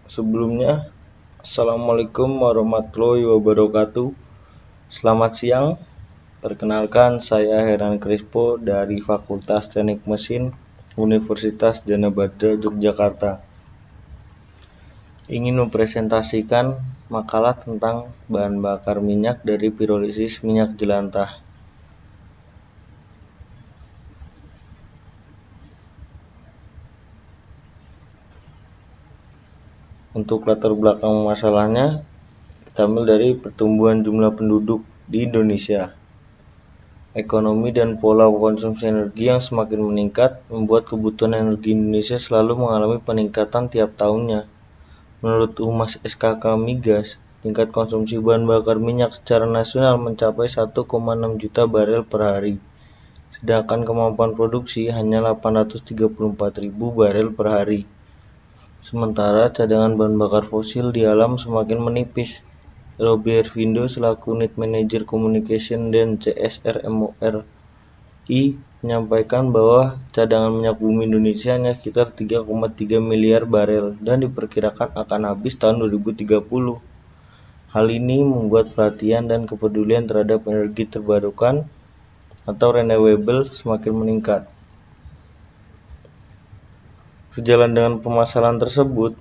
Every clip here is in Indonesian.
Sebelumnya, Assalamualaikum warahmatullahi wabarakatuh. Selamat siang. Perkenalkan, saya Heran Crispo dari Fakultas Teknik Mesin Universitas Dana Badra Yogyakarta. Ingin mempresentasikan makalah tentang bahan bakar minyak dari pirolisis minyak jelantah. Untuk latar belakang masalahnya, kita ambil dari pertumbuhan jumlah penduduk di Indonesia. Ekonomi dan pola konsumsi energi yang semakin meningkat membuat kebutuhan energi Indonesia selalu mengalami peningkatan tiap tahunnya. Menurut Humas SKK Migas, tingkat konsumsi bahan bakar minyak secara nasional mencapai 1,6 juta barel per hari, sedangkan kemampuan produksi hanya 834.000 barel per hari. Sementara cadangan bahan bakar fosil di alam semakin menipis. Robby Ervindo selaku Unit Manager Communication dan CSR MORI menyampaikan bahwa cadangan minyak bumi Indonesia hanya sekitar 3,3 miliar barel dan diperkirakan akan habis tahun 2030. Hal ini membuat perhatian dan kepedulian terhadap energi terbarukan atau renewable semakin meningkat. Sejalan dengan permasalahan tersebut,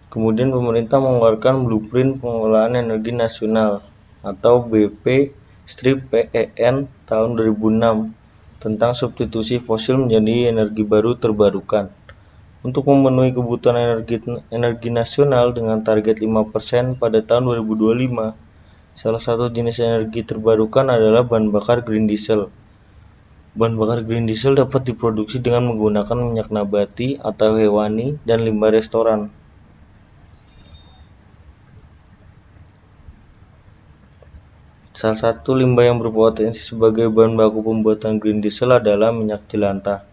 kemudian pemerintah mengeluarkan Blueprint Pengelolaan Energi Nasional atau BP-PEN tahun 2006 tentang substitusi fosil menjadi energi baru terbarukan. Untuk memenuhi kebutuhan energi nasional dengan target 5% pada tahun 2025, salah satu jenis energi terbarukan adalah bahan bakar green diesel. Bahan bakar green diesel dapat diproduksi dengan menggunakan minyak nabati atau hewani dan limbah restoran. Salah satu limbah yang berpotensi sebagai bahan baku pembuatan green diesel adalah minyak jelantah.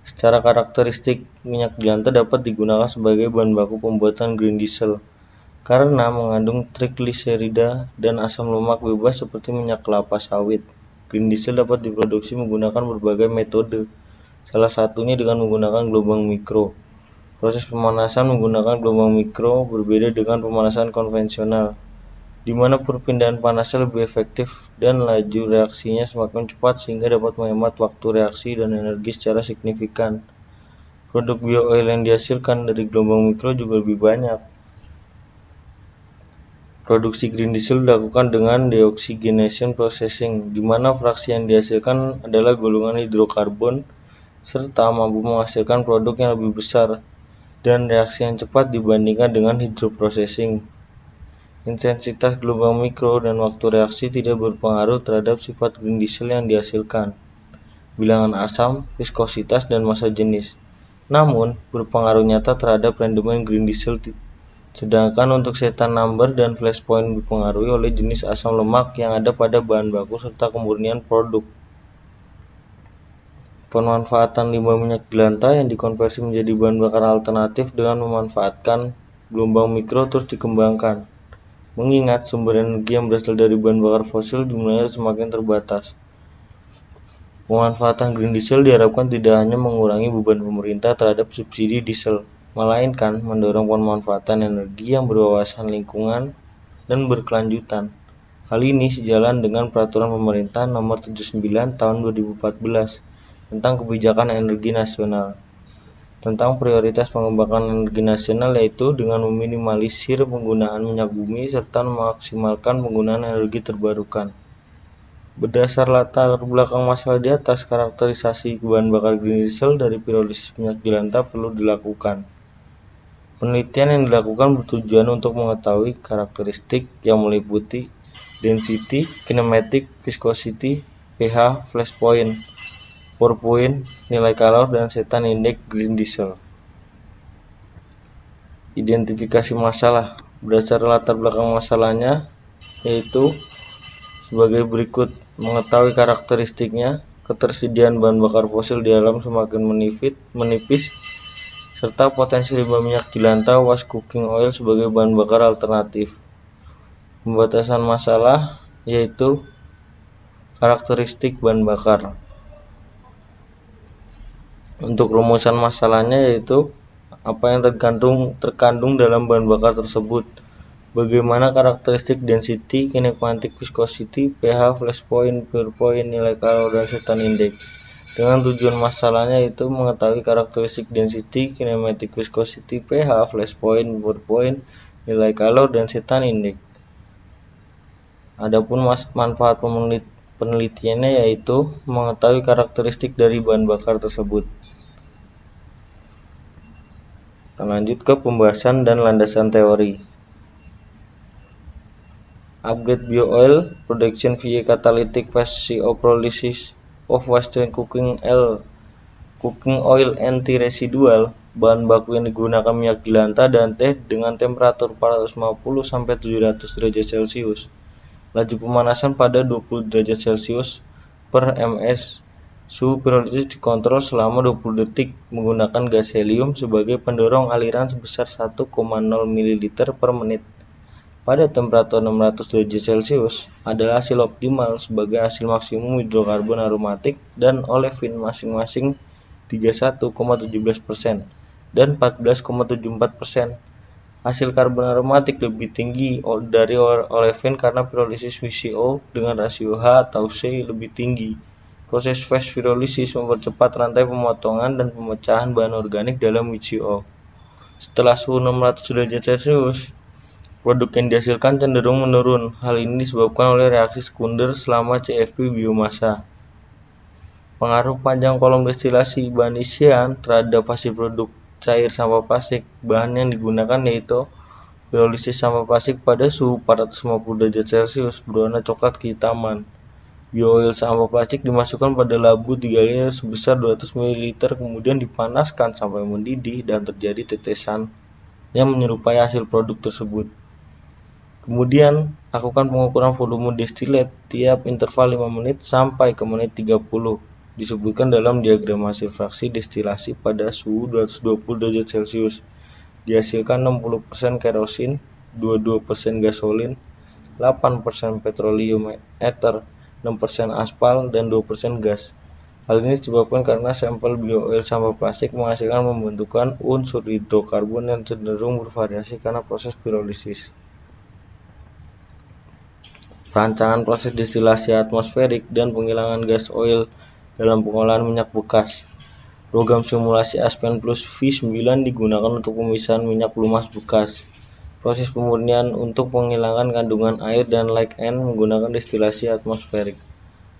Secara karakteristik, minyak jelantah dapat digunakan sebagai bahan baku pembuatan green diesel karena mengandung trigliserida dan asam lemak bebas seperti minyak kelapa sawit. Green diesel dapat diproduksi menggunakan berbagai metode, salah satunya dengan menggunakan gelombang mikro. Proses pemanasan menggunakan gelombang mikro berbeda dengan pemanasan konvensional, di mana perpindahan panasnya lebih efektif dan laju reaksinya semakin cepat sehingga dapat menghemat waktu reaksi dan energi secara signifikan. Produk bio-oil yang dihasilkan dari gelombang mikro juga lebih banyak. Produksi green diesel dilakukan dengan deoxygenation processing, di mana fraksi yang dihasilkan adalah golongan hidrokarbon serta mampu menghasilkan produk yang lebih besar dan reaksi yang cepat dibandingkan dengan hydroprocessing. Intensitas gelombang mikro dan waktu reaksi tidak berpengaruh terhadap sifat green diesel yang dihasilkan, bilangan asam, viskositas, dan massa jenis. Namun, berpengaruh nyata terhadap rendemen green diesel. Sedangkan untuk setan number dan flash point dipengaruhi oleh jenis asam lemak yang ada pada bahan baku serta kemurnian produk. Pemanfaatan limbah minyak jelantah yang dikonversi menjadi bahan bakar alternatif dengan memanfaatkan gelombang mikro terus dikembangkan. Mengingat sumber energi yang berasal dari bahan bakar fosil jumlahnya semakin terbatas. Pemanfaatan green diesel diharapkan tidak hanya mengurangi beban pemerintah terhadap subsidi diesel, melainkan mendorong pemanfaatan energi yang berwawasan lingkungan dan berkelanjutan. Hal ini sejalan dengan Peraturan Pemerintah Nomor 79 Tahun 2014 tentang Kebijakan Energi Nasional. Tentang prioritas pengembangan energi nasional, yaitu dengan meminimalisir penggunaan minyak bumi serta memaksimalkan penggunaan energi terbarukan. Berdasar latar belakang masalah di atas, karakterisasi bahan bakar green diesel dari pirolisis minyak jelantah perlu dilakukan. Penelitian yang dilakukan bertujuan untuk mengetahui karakteristik yang meliputi density, kinematik, viscosity, pH, flash point, pour point, nilai kalor, dan setan index green diesel. Identifikasi masalah. Berdasar latar belakang masalahnya, yaitu sebagai berikut: mengetahui karakteristiknya, ketersediaan bahan bakar fosil di alam semakin menipis, serta potensi limbah minyak jelantah waste cooking oil sebagai bahan bakar alternatif. Pembatasan masalah, yaitu karakteristik bahan bakar. Untuk rumusan masalahnya, yaitu apa yang terkandung dalam bahan bakar tersebut, bagaimana karakteristik density, kinematic viscosity, pH, flash point, pure point, nilai kalor, dan Setan index. Dengan tujuan masalahnya itu mengetahui karakteristik density, kinematic viscosity, pH, flash point, pure point, nilai kalor, dan Setan index. Adapun manfaat penelitiannya yaitu mengetahui karakteristik dari bahan bakar tersebut. Kita lanjut ke pembahasan dan landasan teori. Upgrade biooil production via catalytic physiolysis of waste cooking oil anti-residual. Bahan baku yang digunakan minyak jelantah dan teh dengan temperatur 450 sampai 700 derajat Celcius. Laju pemanasan pada 20 derajat Celcius per ms. Suhu pirolisis dikontrol selama 20 detik menggunakan gas helium sebagai pendorong aliran sebesar 1,0 ml per menit. Pada temperatur 600 derajat Celcius adalah hasil optimal sebagai hasil maksimum hidrokarbon aromatik dan olefin masing-masing 31,17% dan 14,74%. Hasil karbon aromatik lebih tinggi dari olefin karena pirolisis VCO dengan rasio H atau C lebih tinggi. Proses fast pirolisis mempercepat rantai pemotongan dan pemecahan bahan organik dalam VCO. Setelah suhu 600 derajat Celcius, produk yang dihasilkan cenderung menurun. Hal ini disebabkan oleh reaksi sekunder selama CFP biomasa. Pengaruh panjang kolom destilasi bahan isian terhadap hasil produk cair sampah plastik. Bahan yang digunakan yaitu pirolisis sampah plastik pada suhu 450 derajat Celcius berwarna coklat kehitaman. Bioil sampah plastik dimasukkan pada labu 3 liter sebesar 200 ml kemudian dipanaskan sampai mendidih dan terjadi tetesan yang menyerupai hasil produk tersebut. Kemudian, lakukan pengukuran volume destilat tiap interval 5 menit sampai ke menit 30. Disebutkan dalam diagram hasil fraksi destilasi pada suhu 220 derajat Celcius. Dihasilkan 60% kerosin, 22% gasolin, 8% petroleum ether, 6% aspal, dan 2% gas. Hal ini disebabkan karena sampel bioil sampah plastik menghasilkan pembentukan unsur hidrokarbon yang cenderung bervariasi karena proses pirolisis. Perancangan proses destilasi atmosferik dan penghilangan gas oil dalam pengolahan minyak bekas. Program simulasi Aspen Plus V9 digunakan untuk pemisahan minyak lumas bekas. Proses pemurnian untuk menghilangkan kandungan air dan like N menggunakan destilasi atmosferik.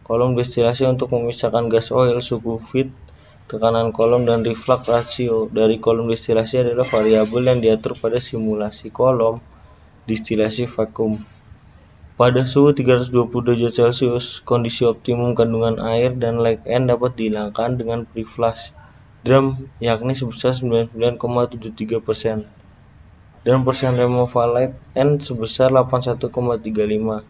Kolom destilasi untuk memisahkan gas oil, suhu feed, tekanan kolom, dan reflux ratio dari kolom destilasi adalah variabel yang diatur pada simulasi kolom destilasi vakum. Pada suhu 320 derajat Celcius, kondisi optimum kandungan air dan like N dapat dihilangkan dengan pre-flush drum yakni sebesar 99,73% dan persen removal like N sebesar 81,35%.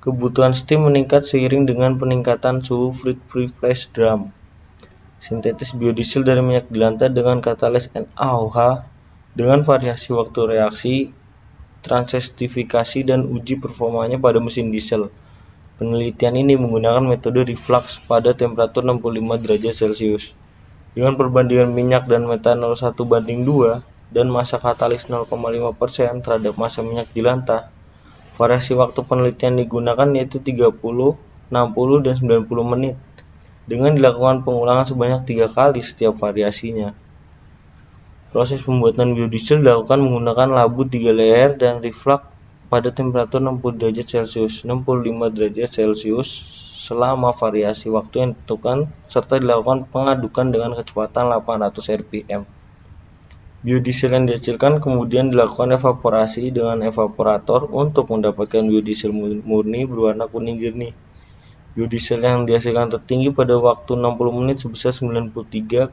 Kebutuhan steam meningkat seiring dengan peningkatan suhu feed pre-flush drum. Sintetis biodiesel dari minyak jelantah dengan katalis NaOH dengan variasi waktu reaksi, transestifikasi, dan uji performanya pada mesin diesel. Penelitian ini menggunakan metode reflux pada temperatur 65 derajat Celcius. Dengan perbandingan minyak dan metanol 1:2 dan massa katalis 0,5% terhadap massa minyak jelantah, variasi waktu penelitian digunakan yaitu 30, 60, dan 90 menit dengan dilakukan pengulangan sebanyak 3 kali setiap variasinya. Proses pembuatan biodiesel dilakukan menggunakan labu 3 layer dan reflux pada temperatur 60 derajat Celcius, 65 derajat Celcius selama variasi waktu yang ditentukan serta dilakukan pengadukan dengan kecepatan 800 rpm. Biodiesel yang dihasilkan kemudian dilakukan evaporasi dengan evaporator untuk mendapatkan biodiesel murni berwarna kuning jernih. Biodiesel yang dihasilkan tertinggi pada waktu 60 menit sebesar 93,92%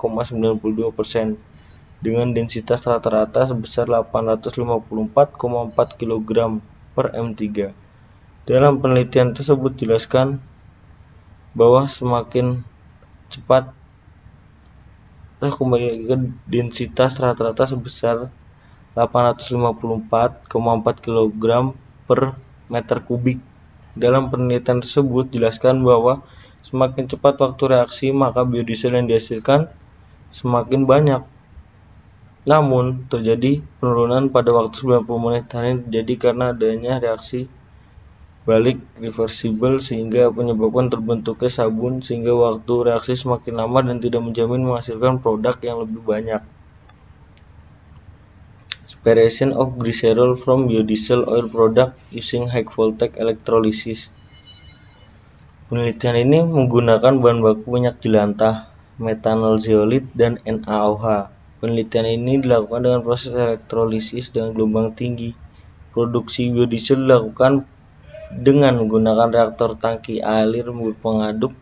dengan densitas rata-rata sebesar 854,4 kg per m3. Dalam penelitian tersebut dijelaskan bahwa semakin cepat kembali lagi ke densitas rata-rata sebesar 854,4 kg per meter kubik. Dalam penelitian tersebut dijelaskan bahwa semakin cepat waktu reaksi maka biodiesel yang dihasilkan semakin banyak. Namun, terjadi penurunan pada waktu 90 menit. Hal ini terjadi karena adanya reaksi balik reversible sehingga menyebabkan terbentuknya sabun, sehingga waktu reaksi semakin lama dan tidak menjamin menghasilkan produk yang lebih banyak. Separation of glycerol from biodiesel oil product using high voltage electrolysis. Penelitian ini menggunakan bahan baku minyak jelantah, metanol zeolit, dan NaOH. Penelitian ini dilakukan dengan proses elektrolisis dengan gelombang tinggi. Produksi biodiesel dilakukan dengan menggunakan reaktor tangki air pengaduk.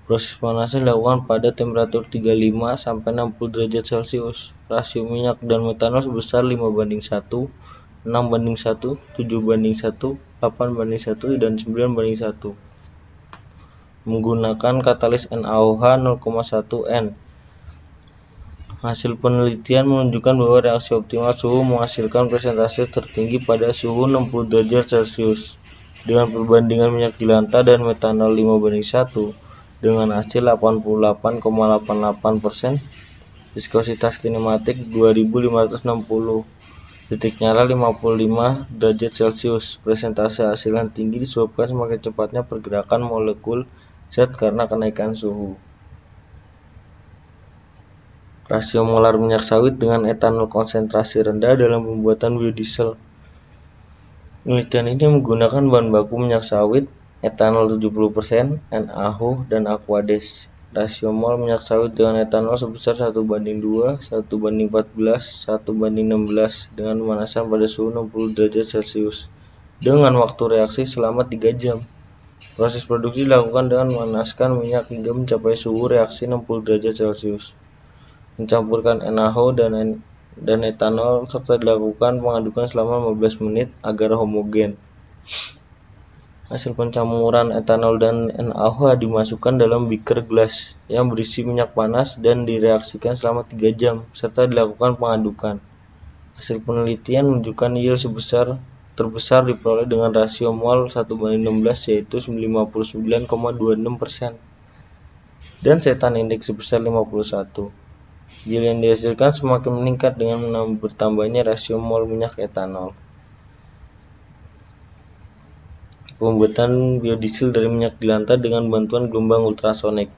Proses panasnya dilakukan pada temperatur 35 sampai 60 derajat Celcius. Rasio minyak dan metanol sebesar 5:1, 6:1, 7:1, 8:1, dan 9:1. Menggunakan katalis NaOH 0,1 N. Hasil penelitian menunjukkan bahwa reaksi optimal suhu menghasilkan persentase tertinggi pada suhu 60 derajat Celcius. Dengan perbandingan minyak jelantah dan metanol 5:1 dengan hasil 88,88%, viskositas kinematik 2560, titik nyala 55 derajat Celcius. Presentase hasil yang tinggi disebabkan semakin cepatnya pergerakan molekul zat karena kenaikan suhu. Rasio molar minyak sawit dengan etanol konsentrasi rendah dalam pembuatan biodiesel. Penelitian ini menggunakan bahan baku minyak sawit, etanol 70%, NaOH, dan Aquades. Rasio mol minyak sawit dengan etanol sebesar 1:2, 1:14, 1:16 dengan pemanasan pada suhu 60 derajat Celcius dengan waktu reaksi selama 3 jam. Proses produksi dilakukan dengan memanaskan minyak hingga mencapai suhu reaksi 60 derajat Celcius. Mencampurkan NaOH dan etanol serta dilakukan pengadukan selama 15 menit agar homogen. Hasil pencampuran etanol dan NaOH dimasukkan dalam beaker gelas yang berisi minyak panas dan direaksikan selama 3 jam serta dilakukan pengadukan. Hasil penelitian menunjukkan yield terbesar diperoleh dengan rasio mol 1:16 yaitu 59,26% dan Zetan indeks sebesar 51. Yield yang dihasilkan semakin meningkat dengan bertambahnya rasio mol minyak etanol. Pembuatan biodiesel dari minyak jelantah dengan bantuan gelombang ultrasonik.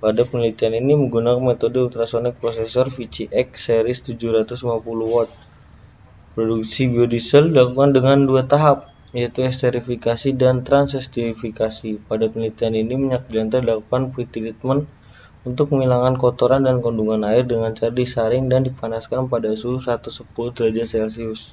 Pada penelitian ini menggunakan metode ultrasonic processor VCX series 750 watt. Produksi biodiesel dilakukan dengan 2 tahap, yaitu esterifikasi dan transesterifikasi. Pada penelitian ini minyak jelantah dilakukan pretreatment untuk menghilangkan kotoran dan kandungan air dengan cara disaring dan dipanaskan pada suhu 110 derajat Celcius.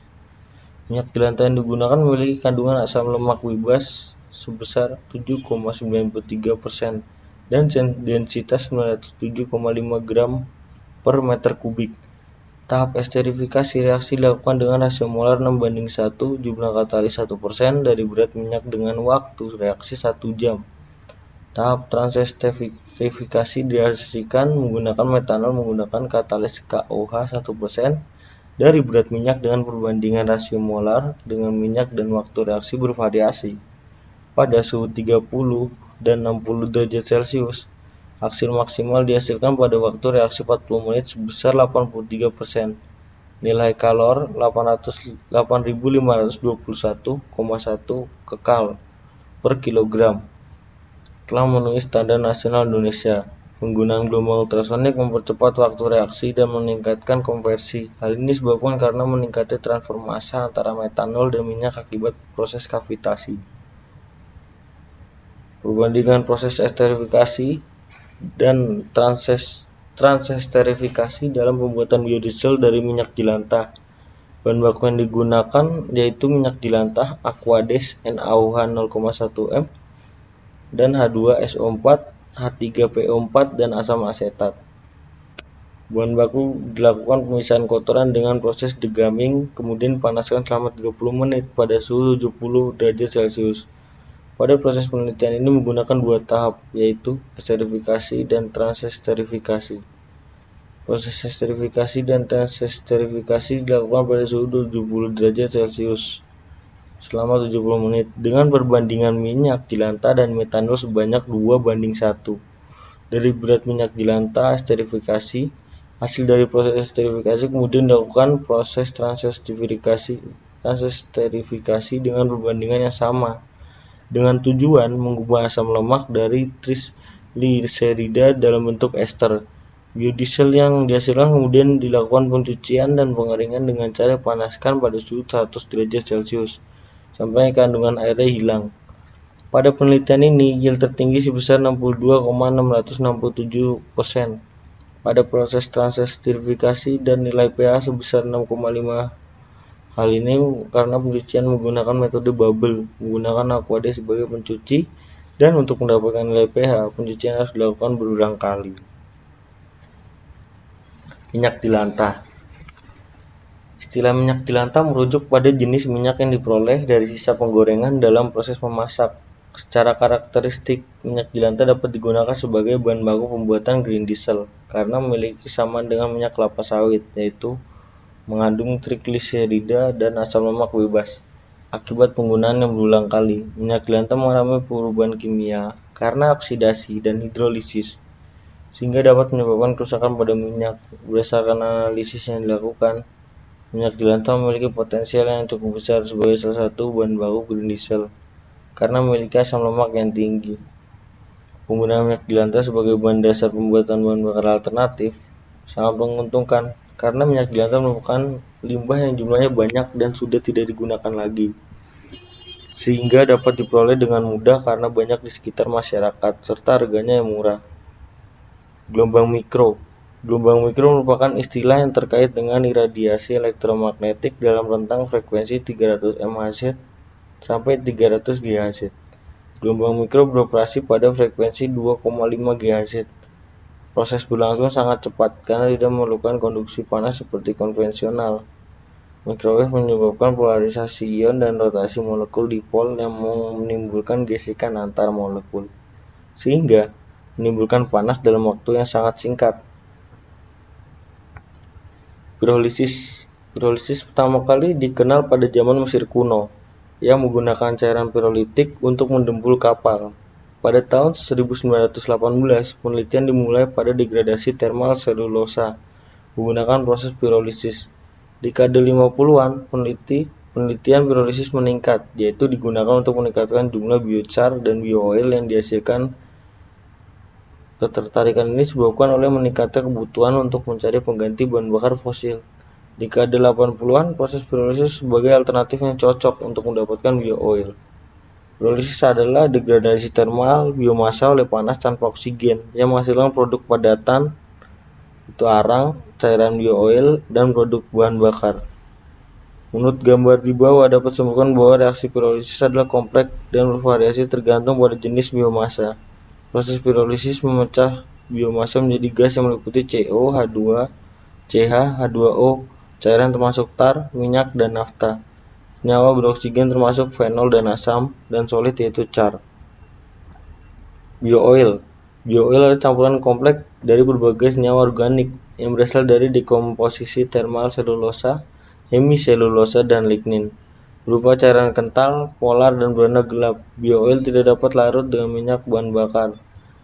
Minyak jelantah yang digunakan memiliki kandungan asam lemak bebas sebesar 7,93% dan densitas 907,5 gram per meter kubik. Tahap esterifikasi reaksi dilakukan dengan rasio molar 6:1, jumlah katalis 1% dari berat minyak dengan waktu reaksi 1 jam. Tahap transesterifikasi direaksikan menggunakan metanol menggunakan katalis KOH 1% dari berat minyak dengan perbandingan rasio molar dengan minyak dan waktu reaksi bervariasi. Pada suhu 30 dan 60 derajat Celcius, hasil maksimal dihasilkan pada waktu reaksi 40 menit sebesar 83%. Nilai kalor 8.521,1 kcal per kilogram. Telah memenuhi standar nasional Indonesia. Penggunaan gelombang ultrasonik mempercepat waktu reaksi dan meningkatkan konversi. Hal ini disebabkan karena meningkatnya transfer massa antara metanol dan minyak akibat proses kavitasi. Perbandingan proses esterifikasi dan transesterifikasi dalam pembuatan biodiesel dari minyak jelantah. Bahan baku yang digunakan yaitu minyak jelantah, Aquades, NaOH 0,1 m, dan H2SO4, H3PO4, dan asam asetat. Bahan baku dilakukan pemisahan kotoran dengan proses degamming, kemudian dipanaskan selama 30 menit pada suhu 70 derajat Celcius. Pada proses penelitian ini menggunakan 2 tahap, yaitu esterifikasi dan transesterifikasi. Proses esterifikasi dan transesterifikasi dilakukan pada suhu 70 derajat Celcius selama 70 menit dengan perbandingan minyak jelantah dan metanol sebanyak 2:1. Dari berat minyak jelantah esterifikasi Hasil dari proses esterifikasi kemudian dilakukan proses transesterifikasi dengan perbandingan yang sama, dengan tujuan mengubah asam lemak dari trigliserida dalam bentuk ester. Biodiesel yang dihasilkan kemudian dilakukan pencucian dan pengeringan dengan cara panaskan pada suhu 100 derajat Celcius sampai kandungan airnya hilang. Pada penelitian ini, yield tertinggi sebesar 62,667%. Pada proses transesterifikasi dan nilai pH sebesar 6,5. Hal ini karena pencucian menggunakan metode bubble, menggunakan aquade sebagai pencuci, dan untuk mendapatkan nilai pH, pencucian harus dilakukan berulang kali. Minyak jelantah. Istilah minyak jelantah merujuk pada jenis minyak yang diperoleh dari sisa penggorengan dalam proses memasak. Secara karakteristik, minyak jelantah dapat digunakan sebagai bahan baku pembuatan green diesel karena memiliki kesamaan dengan minyak kelapa sawit, yaitu mengandung trigliserida dan asam lemak bebas. Akibat penggunaan yang berulang kali, minyak jelantah mengalami perubahan kimia karena oksidasi dan hidrolisis, sehingga dapat menyebabkan kerusakan pada minyak. Berdasarkan analisis yang dilakukan, minyak jelantah memiliki potensial yang cukup besar sebagai salah satu bahan baku green diesel karena memiliki asam lemak yang tinggi. Penggunaan minyak jelantah sebagai bahan dasar pembuatan bahan bakar alternatif sangat menguntungkan karena minyak jelantah merupakan limbah yang jumlahnya banyak dan sudah tidak digunakan lagi, sehingga dapat diperoleh dengan mudah karena banyak di sekitar masyarakat serta harganya yang murah. Gelombang mikro. Gelombang mikro merupakan istilah yang terkait dengan iradiasi elektromagnetik dalam rentang frekuensi 300 MHz sampai 300 GHz. Gelombang mikro beroperasi pada frekuensi 2,5 GHz. Proses berlangsung sangat cepat karena tidak memerlukan konduksi panas seperti konvensional. Microwave menyebabkan polarisasi ion dan rotasi molekul dipol yang menimbulkan gesekan antar molekul, sehingga menimbulkan panas dalam waktu yang sangat singkat. Pirolisis. Pirolisis pertama kali dikenal pada zaman Mesir kuno, yang menggunakan cairan pirolitik untuk mendempul kapal. Pada tahun 1918, penelitian dimulai pada degradasi termal selulosa menggunakan proses pirolisis. Dekade 50-an, penelitian pirolisis meningkat, yaitu digunakan untuk meningkatkan jumlah biochar dan biooil yang dihasilkan. Ketertarikan ini disebabkan oleh meningkatnya kebutuhan untuk mencari pengganti bahan bakar fosil. Dekade 80-an, proses pirolisis sebagai alternatif yang cocok untuk mendapatkan biooil. Pirolisis adalah degradasi termal biomasa oleh panas tanpa oksigen yang menghasilkan produk padatan, itu arang, cairan biooil, dan produk bahan bakar. Menurut gambar di bawah dapat disimpulkan bahwa reaksi pirolisis adalah kompleks dan bervariasi tergantung pada jenis biomasa. Proses pirolisis memecah biomasa menjadi gas yang meliputi CO, H2, CH, H2O, cairan termasuk tar, minyak, dan nafta. Senyawa beroksigen termasuk fenol dan asam, dan solid yaitu char. Biooil. Biooil adalah campuran kompleks dari berbagai senyawa organik yang berasal dari dekomposisi termal selulosa, hemiselulosa, dan lignin. Berupa cairan kental, polar, dan berwarna gelap, biooil tidak dapat larut dengan minyak bahan bakar.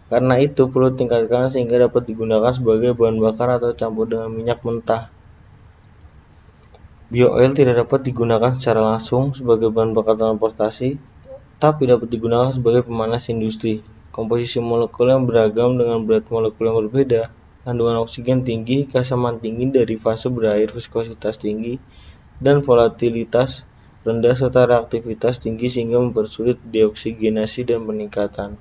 Karena itu perlu tingkatkan sehingga dapat digunakan sebagai bahan bakar atau campur dengan minyak mentah. Biooil tidak dapat digunakan secara langsung sebagai bahan bakar transportasi, tapi dapat digunakan sebagai pemanas industri. Komposisi molekul yang beragam dengan berat molekul yang berbeda, kandungan oksigen tinggi, keasaman tinggi dari fase berair, viskositas tinggi, dan volatilitas rendah serta reaktivitas tinggi sehingga mempersulit deoksigenasi dan peningkatan.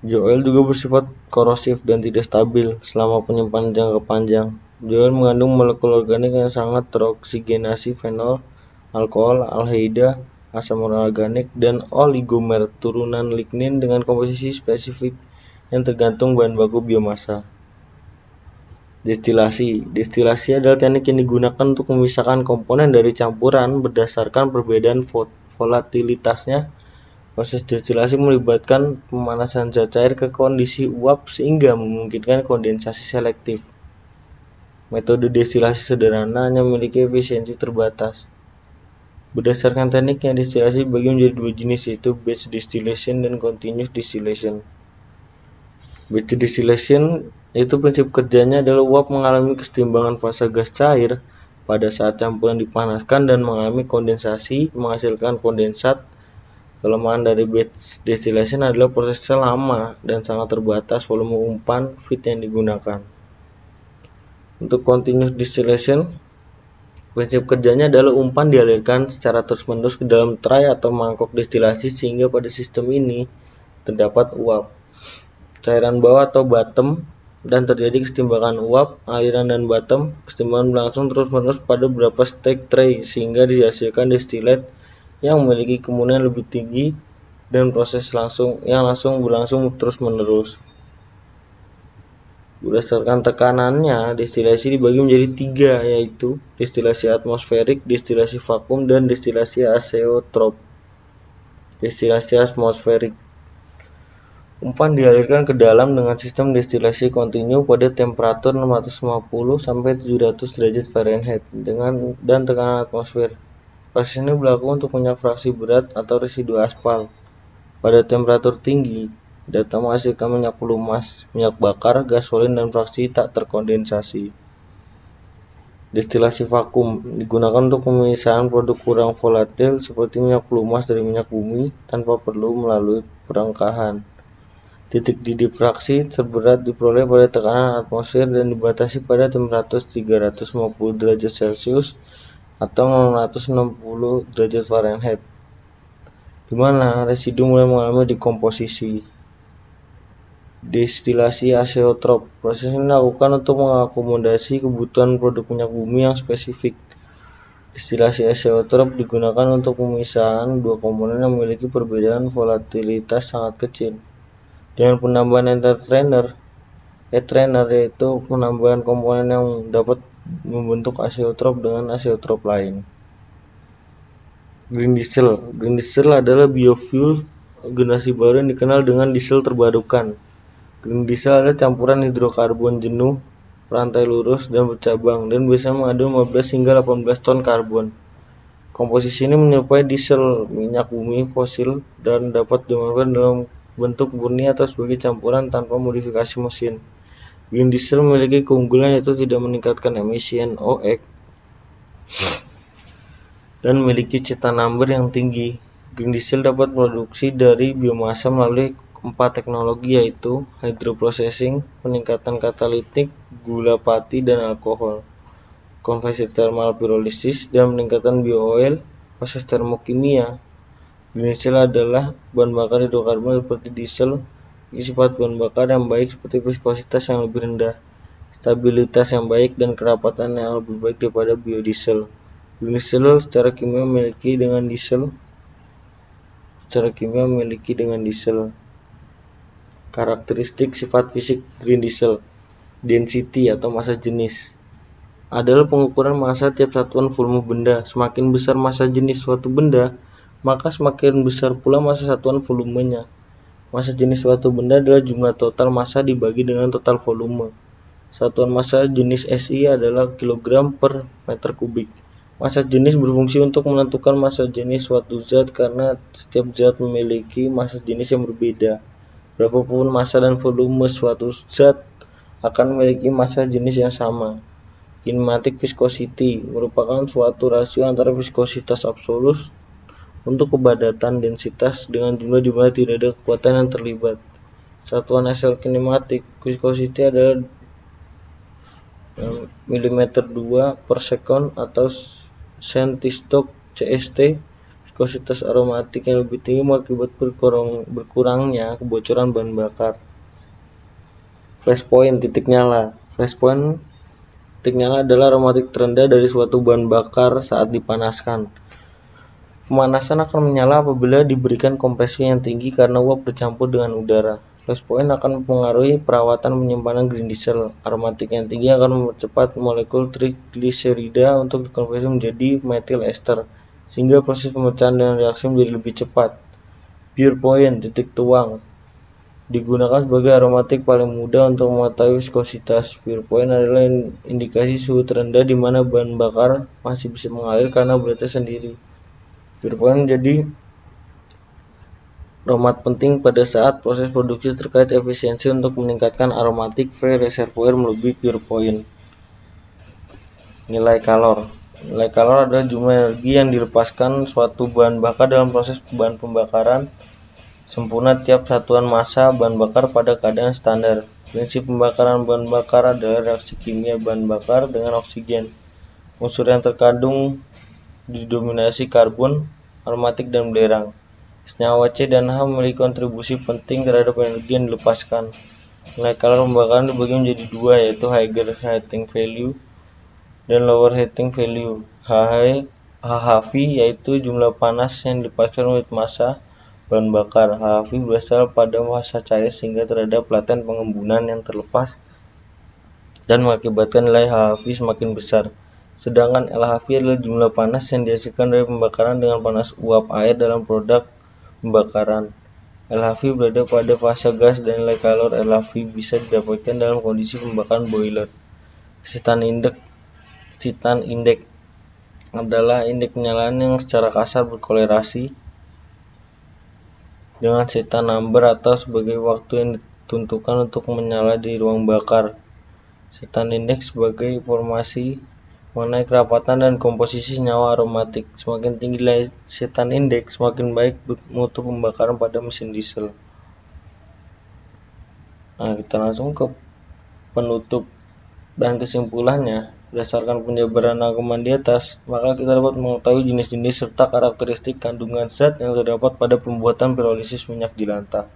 Biooil juga bersifat korosif dan tidak stabil selama penyimpanan jangka panjang. Biooil mengandung molekul organik yang sangat teroksigenasi, fenol, alkohol, aldehyda, asam organik, dan oligomer turunan lignin dengan komposisi spesifik yang tergantung bahan baku biomasa. Destilasi. Destilasi adalah teknik yang digunakan untuk memisahkan komponen dari campuran berdasarkan perbedaan volatilitasnya. Proses destilasi melibatkan pemanasan zat cair ke kondisi uap sehingga memungkinkan kondensasi selektif. Metode destilasi sederhana hanya memiliki efisiensi terbatas. Berdasarkan tekniknya, destilasi dibagi menjadi dua jenis, yaitu batch distillation dan continuous distillation. Batch distillation Yaitu prinsip kerjanya adalah uap mengalami kesetimbangan fase gas cair pada saat campuran dipanaskan dan mengalami kondensasi menghasilkan kondensat. Kelemahan dari batch distillation adalah prosesnya lama dan sangat terbatas volume umpan feed yang digunakan. Untuk continuous distillation, prinsip kerjanya adalah umpan dialirkan secara terus-menerus ke dalam tray atau mangkok destilasi sehingga pada sistem ini terdapat uap, cairan bawah atau bottom, dan terjadi kesetimbangan uap, aliran dan bottom. Kesetimbangan berlangsung terus-menerus pada beberapa stage tray sehingga dihasilkan distillate yang memiliki kemudian lebih tinggi dan proses langsung berlangsung terus-menerus. Berdasarkan tekanannya, destilasi dibagi menjadi 3, yaitu destilasi atmosferik, destilasi vakum, dan destilasi azeotrop. Destilasi atmosferik, umpan dialirkan ke dalam dengan sistem destilasi kontinu pada temperatur 650 sampai 700 derajat Fahrenheit dan tekanan atmosfer. Proses ini berlaku untuk minyak fraksi berat atau residu aspal. Pada temperatur tinggi, data menghasilkan minyak pelumas, minyak bakar, gasolin, dan fraksi tak terkondensasi. Destilasi vakum digunakan untuk pemisahan produk kurang volatil seperti minyak pelumas dari minyak bumi tanpa perlu melalui perengkahan. Titik didih fraksi terberat diperoleh pada tekanan atmosfer dan dibatasi pada temperatur 350 derajat Celcius atau 660 derajat Fahrenheit, di mana residu mulai mengalami dekomposisi. Destilasi azeotrop, proses ini dilakukan untuk mengakomodasi kebutuhan produk minyak bumi yang spesifik. Destilasi azeotrop digunakan untuk pemisahan dua komponen yang memiliki perbedaan volatilitas sangat kecil dengan penambahan etrener, yaitu penambahan komponen yang dapat membentuk azeotrop dengan azeotrop lain. Green diesel adalah biofuel generasi baru yang dikenal dengan diesel terbarukan. Green diesel adalah campuran hidrokarbon jenuh, rantai lurus, dan bercabang, dan biasanya mengandung 15 hingga 18 ton karbon. Komposisi ini menyerupai diesel minyak bumi fosil dan dapat dimanfaatkan dalam bentuk murni atau sebagai campuran tanpa modifikasi mesin. Green diesel memiliki keunggulan yaitu tidak meningkatkan emisi NOx dan memiliki cita number yang tinggi. Green diesel dapat produksi dari biomasa melalui 4 teknologi, yaitu hydroprocessing, peningkatan katalitik, gula pati, dan alkohol, konversi thermal pyrolysis, dan peningkatan bio-oil, proses termokimia. Green diesel adalah bahan bakar hidrokarbon seperti diesel, memiliki sifat bahan bakar yang baik seperti viskositas yang lebih rendah, stabilitas yang baik, dan kerapatan yang lebih baik daripada biodiesel. Green diesel secara kimia memiliki dengan diesel. Karakteristik sifat fisik green diesel. Density atau massa jenis adalah pengukuran massa tiap satuan volume benda. Semakin besar massa jenis suatu benda, maka semakin besar pula massa satuan volumenya. Massa jenis suatu benda adalah jumlah total massa dibagi dengan total volume. Satuan massa jenis SI adalah kilogram per meter kubik. Massa jenis berfungsi untuk menentukan massa jenis suatu zat karena setiap zat memiliki massa jenis yang berbeda. Berapapun massa dan volume suatu zat akan memiliki massa jenis yang sama. Kinematic viscosity merupakan suatu rasio antara viskositas absolut untuk kepadatan densitas dengan jumlah di mana tidak ada kekuatan yang terlibat. Satuan hasil kinematik viscosity adalah mm2 per second atau centistok CST. Viskositas aromatik yang lebih tinggi mengakibatkan berkurangnya kebocoran bahan bakar. Flashpoint titik nyala. Flashpoint titik nyala adalah aromatik terendah dari suatu bahan bakar saat dipanaskan. Pemanasan akan menyala apabila diberikan kompresi yang tinggi karena uap bercampur dengan udara. Flashpoint akan mempengaruhi perawatan penyimpanan green diesel. Aromatik yang tinggi akan mempercepat molekul trigliserida untuk dikonversi menjadi methyl ester, sehingga proses pemecahan dan reaksi menjadi lebih cepat. Pure point titik tuang digunakan sebagai aromatik paling mudah untuk mengetahui viskositas. Pure point adalah indikasi suhu terendah di mana bahan bakar masih bisa mengalir karena beratnya sendiri. Pure point menjadi Aromat penting pada saat proses produksi terkait efisiensi untuk meningkatkan aromatic free reservoir melebihi pure point. Nilai kalor. Nilai kalor adalah jumlah energi yang dilepaskan suatu bahan bakar dalam proses bahan pembakaran sempurna tiap satuan massa bahan bakar pada keadaan standar. Prinsip pembakaran bahan bakar adalah reaksi kimia bahan bakar dengan oksigen. Unsur yang terkandung didominasi karbon, aromatik, dan belerang. Senyawa C dan H memiliki kontribusi penting terhadap energi yang dilepaskan. Nilai kalor pembakaran dibagi menjadi dua, yaitu higher heating value dan lower heating value. HHV yaitu jumlah panas yang dilepaskan unit massa bahan bakar. HHV berasal pada massa cair sehingga terhadap laten pengembunan yang terlepas dan mengakibatkan nilai HHV semakin besar. Sedangkan LHV adalah jumlah panas yang dihasilkan dari pembakaran dengan panas uap air dalam produk pembakaran. LHV berada pada fase gas dan nilai kalor LHV bisa didapatkan dalam kondisi pembakaran boiler. Citan index adalah indeks penyalaan yang secara kasar berkorelasi dengan citan number atau sebagai waktu yang ditentukan untuk menyala di ruang bakar. Citan index sebagai informasi mengenai kerapatan dan komposisi senyawa aromatik. Semakin tinggi nilai citan index, semakin baik mutu pembakaran pada mesin diesel. Nah, kita langsung ke penutup dan kesimpulannya. Berdasarkan penjabaran rangkuman di atas, maka kita dapat mengetahui jenis-jenis serta karakteristik kandungan zat yang terdapat pada pembuatan pirolisis minyak jelantah.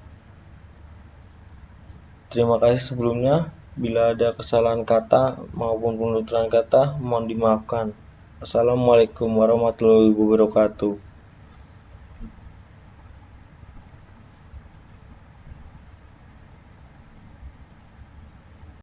Terima kasih sebelumnya. Bila ada kesalahan kata maupun penuturan kata, mohon dimaafkan. Assalamualaikum warahmatullahi wabarakatuh.